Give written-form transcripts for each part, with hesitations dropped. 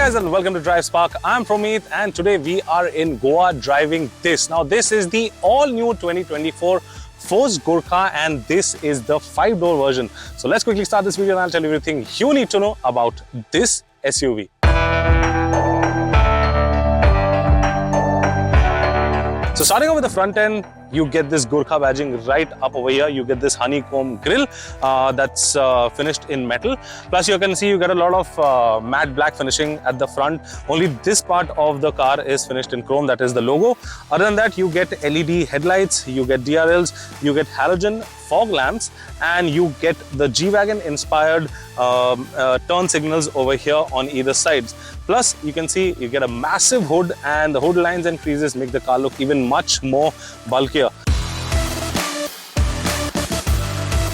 guys and welcome to Drive Spark. I'm Promeet and today we are in Goa driving this. Now this is the all new 2024 Force Gurkha and this is the 5-door version. So let's quickly start this video and I'll tell you everything you need to know about this SUV. So starting off with the front end, you get this Gurkha badging right up over here. You get this honeycomb grille that's finished in metal. Plus you can see you get a lot of matte black finishing at the front. Only this part of the car is finished in chrome, that is the logo. Other than that, you get LED headlights, you get DRLs, you get halogen fog lamps, and you get the G-Wagon inspired turn signals over here on either sides. Plus you can see you get a massive hood, and the hood lines and creases make the car look even much more bulkier.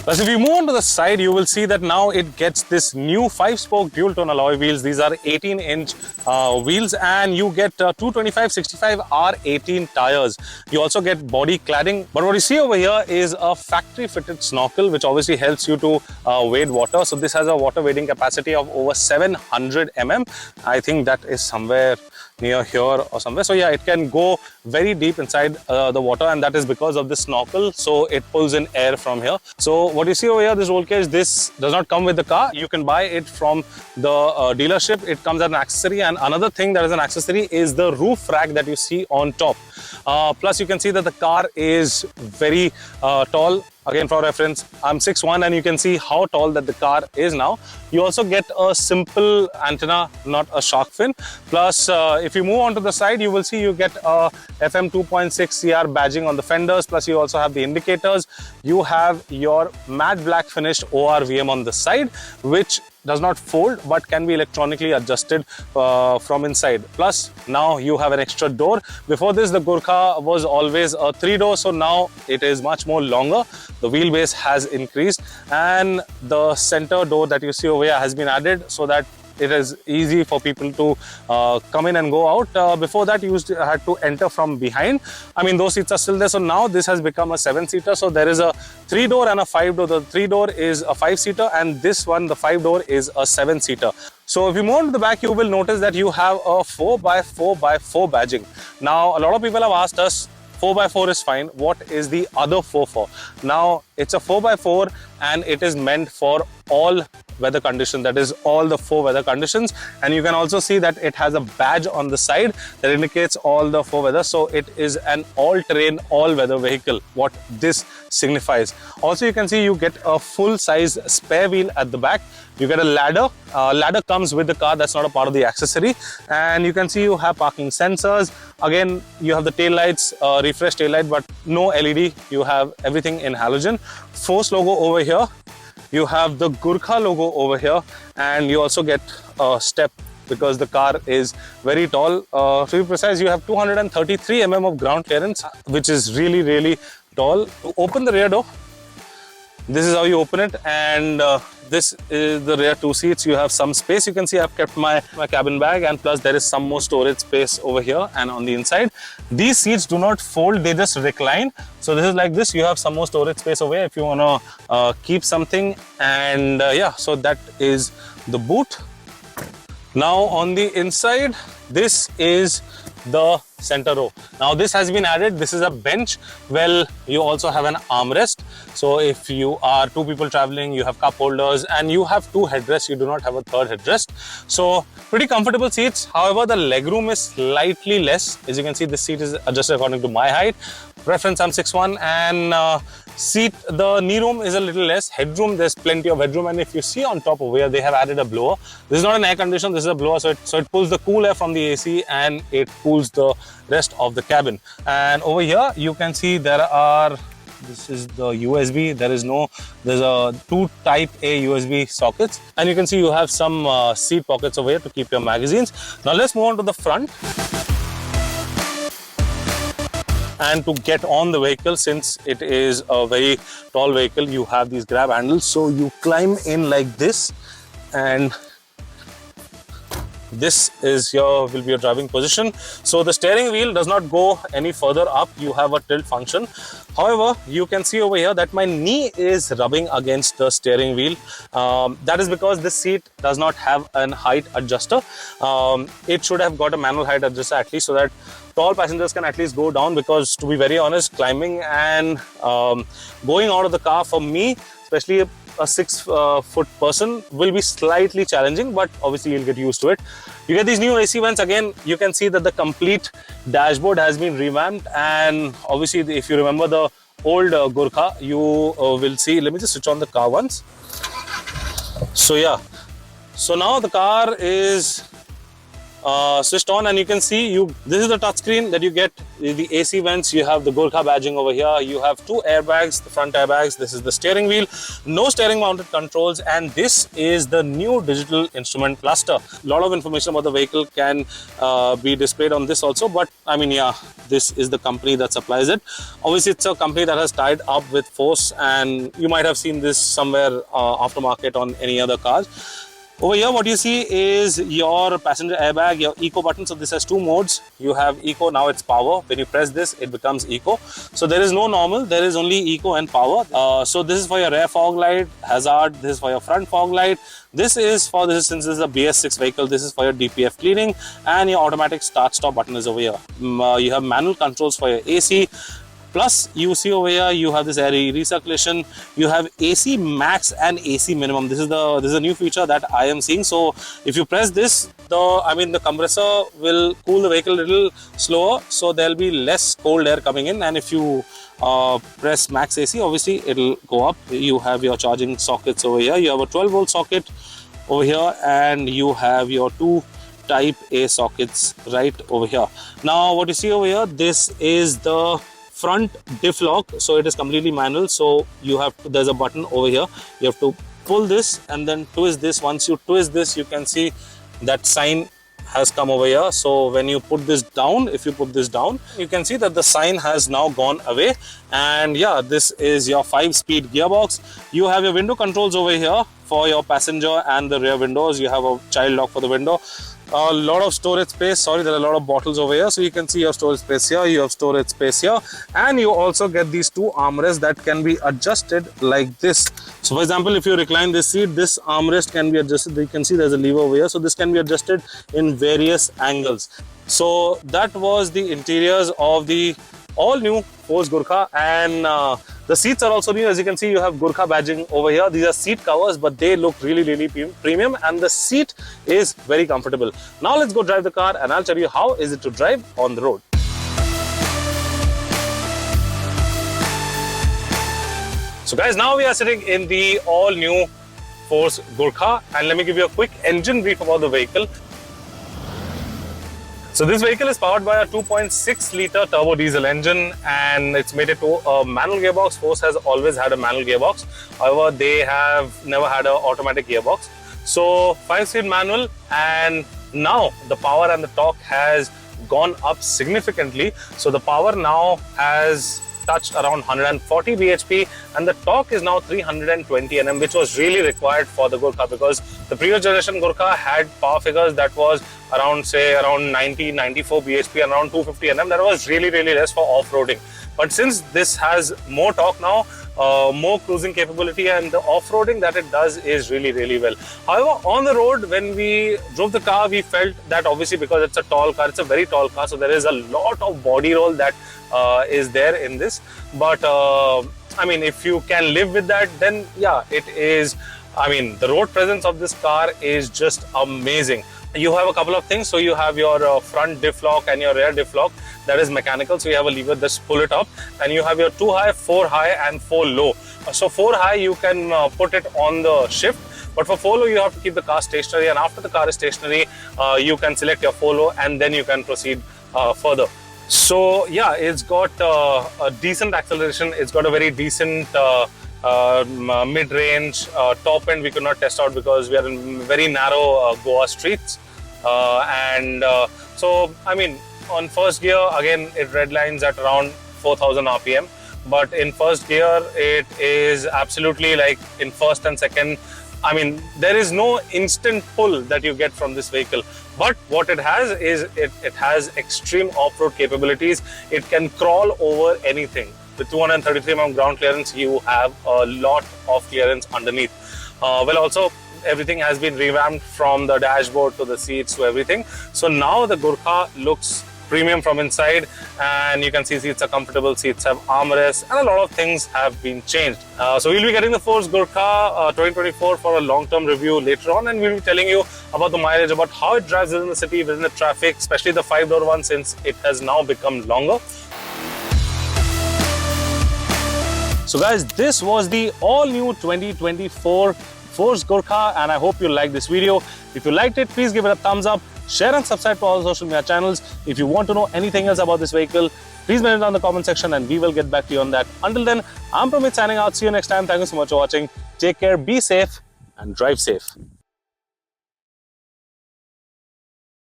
Plus, if you move on to the side, you will see that now it gets this new 5-spoke dual-tone alloy wheels. These are 18-inch wheels, and you get 225/65 R18 tires. You also get body cladding. But what you see over here is a factory-fitted snorkel, which obviously helps you to wade water. So this has a water wading capacity of over 700 mm. I think that is somewhere near here or somewhere. So yeah, it can go very deep inside the water, and that is because of the snorkel. So it pulls in air from here. So what you see over here, this roll cage, this does not come with the car. You can buy it from the dealership. It comes as an accessory, and another thing that is an accessory is the roof rack that you see on top. Plus you can see that the car is very tall. Again, for reference, I'm 6'1", and you can see how tall that the car is now. You also get a simple antenna, not a shark fin. Plus, if you move on to the side, you will see you get a FM 2.6 CR badging on the fenders. Plus, you also have the indicators. You have your matte black finished ORVM on the side, which does not fold but can be electronically adjusted from inside. Plus, now you have an extra door. Before this, the Gurkha was always a 3-door, so now it is much more longer. The wheelbase has increased, and the center door that you see over here has been added so that it is easy for people to come in and go out. Before that, you had to enter from behind. I mean, those seats are still there. So now this has become a 7-seater. So there is a 3-door and a 5-door. The 3-door is a 5-seater, and this one, the 5-door, is a 7-seater. So if you move on to the back, you will notice that you have a 4x4x4 badging. Now, a lot of people have asked us, 4x4 is fine, what is the other 4 for? Now, it's a 4x4 and it is meant for all weather conditions, that is all the 4 weather conditions. And you can also see that it has a badge on the side that indicates all the 4 weather. So it is an all-terrain, all-weather vehicle, what this signifies. Also, you can see you get a full-size spare wheel at the back. You get a ladder. Ladder comes with the car, that's not a part of the accessory. And you can see you have parking sensors. Again, you have the tail lights, refresh tail light, but no LED. You have everything in halogen. Force logo over here. You have the Gurkha logo over here, and you also get a step because the car is very tall. To be precise, you have 233 mm of ground clearance, which is really, really tall. To open the rear door, this is how you open it, and this is the rear 2 seats. You have some space. You can see I've kept my cabin bag, and plus there is some more storage space over here and on the inside. These seats do not fold, they just recline. So this is like this. You have some more storage space over here if you want to keep something. And yeah, so that is the boot. Now on the inside, this is the center row. Now this has been added. This is a bench. Well, you also have an armrest. So if you are 2 people traveling, you have cup holders, and you have 2 headrests. You do not have a 3rd headrest. So pretty comfortable seats. However, the legroom is slightly less. As you can see, this seat is adjusted according to my height. Reference, I'm 6'1", and the knee room is a little less. Headroom, there's plenty of headroom, and if you see on top over here, they have added a blower. This is not an air conditioner, this is a blower, so it pulls the cool air from the AC and it cools the rest of the cabin. And over here, you can see there are, this is the USB. There's a 2 type A USB sockets, and you can see you have some seat pockets over here to keep your magazines. Now let's move on to the front. And to get on the vehicle, since it is a very tall vehicle, you have these grab handles. So you climb in like this, and this is will be your driving position. So the steering wheel does not go any further up. You have a tilt function. However, you can see over here that my knee is rubbing against the steering wheel. That is because this seat does not have an height adjuster. It should have got a manual height adjuster at least, so that tall passengers can at least go down, because to be very honest, climbing and going out of the car for me, especially a 6-foot person, will be slightly challenging, but obviously you'll get used to it. You get these new AC vents. Again, you can see that the complete dashboard has been revamped, and obviously if you remember the old Gurkha, you will see, let me just switch on the car once. So yeah, so now the car is switched on, and you can see this is the touchscreen that you get, the AC vents. You have the Gurkha badging over here. You have 2 airbags, the front airbags. This is the steering wheel, no steering mounted controls, and this is the new digital instrument cluster. A lot of information about the vehicle can be displayed on this also, but I mean, yeah, this is the company that supplies it. Obviously, it's a company that has tied up with Force, and you might have seen this somewhere aftermarket on any other cars. Over here, what you see is your passenger airbag, your eco button. So this has 2 modes. You have eco, now it's power. When you press this, it becomes eco. So there is no normal, there is only eco and power. So this is for your rear fog light, hazard. This is for your front fog light. This is for since this is a BS6 vehicle, this is for your DPF cleaning, and your automatic start stop button is over here. You have manual controls for your AC. Plus, you see over here, you have this air recirculation. You have AC max and AC minimum. This is a new feature that I am seeing. So if you press this, the compressor will cool the vehicle a little slower, so there'll be less cold air coming in. And if you press max AC, obviously it'll go up. You have your charging sockets over here. You have a 12-volt socket over here, and you have your 2 type A sockets right over here. Now, what you see over here, this is the front diff lock. So it is completely manual. So there's a button over here. You have to pull this and then twist this. Once you twist this, you can see that sign has come over here. So when you put this down, if you put this down, you can see that the sign has now gone away. And yeah, this is your 5-speed gearbox. You have your window controls over here for your passenger and the rear windows. You have a child lock for the window. A lot of storage space. Sorry, there are a lot of bottles over here. So you can see your storage space here, you have storage space here, and you also get these 2 armrests that can be adjusted like this. So for example, if you recline this seat, this armrest can be adjusted. You can see there's a lever over here. So this can be adjusted in various angles. So that was the interiors of the all new Force Gurkha, and the seats are also new. As you can see, you have Gurkha badging over here. These are seat covers, but they look really premium, and the seat is very comfortable. Now let's go drive the car, and I'll tell you how is it to drive on the road. So guys, now we are sitting in the all new Force Gurkha, and let me give you a quick engine brief about the vehicle. So this vehicle is powered by a 2.6 litre turbo diesel engine, and it's made it to a manual gearbox. Force has always had a manual gearbox. However, they have never had an automatic gearbox. So 5-speed manual, and now the power and the torque has gone up significantly. So the power now has touched around 140 bhp, and the torque is now 320 Nm, which was really required for the Gurkha, because the previous generation Gurkha had power figures that was around 90-94 bhp, around 250 Nm. That was really less for off-roading. But since this has more torque now, more cruising capability, and the off-roading that it does is really well. However, on the road, when we drove the car, we felt that obviously because it's a tall car, it's a very tall car, so there is a lot of body roll that is there in this. But I mean, if you can live with that, then yeah, it is. I mean, the road presence of this car is just amazing. You have a couple of things. So you have your front diff lock and your rear diff lock that is mechanical. So you have a lever, just pull it up, and you have your 2 high, 4 high and 4 low. So 4 high, you can put it on the shift, but for 4 low, you have to keep the car stationary, and after the car is stationary, you can select your 4 low, and then you can proceed further. So yeah, it's got a decent acceleration. It's got a very decent mid-range. Top end we could not test out because we are in very narrow Goa streets, so I mean, on first gear again it redlines at around 4000 rpm, but in first gear it is absolutely like in first and second I mean, there is no instant pull that you get from this vehicle. But what it has is it has extreme off-road capabilities. It can crawl over anything. With 233 mm ground clearance, you have a lot of clearance underneath. Well, also, everything has been revamped from the dashboard to the seats to everything. So now the Gurkha looks premium from inside, and you can see seats are comfortable, seats have armrests, and a lot of things have been changed. So we'll be getting the Force Gurkha 2024 for a long-term review later on, and we'll be telling you about the mileage, about how it drives within the city, within the traffic, especially the 5-door one, since it has now become longer. So guys, this was the all-new 2024 Force Gurkha, and I hope you liked this video. If you liked it, please give it a thumbs up, share and subscribe to all social media channels. If you want to know anything else about this vehicle, please mention it down in the comment section and we will get back to you on that. Until then, I'm Promeet signing out. See you next time. Thank you so much for watching. Take care, be safe and drive safe.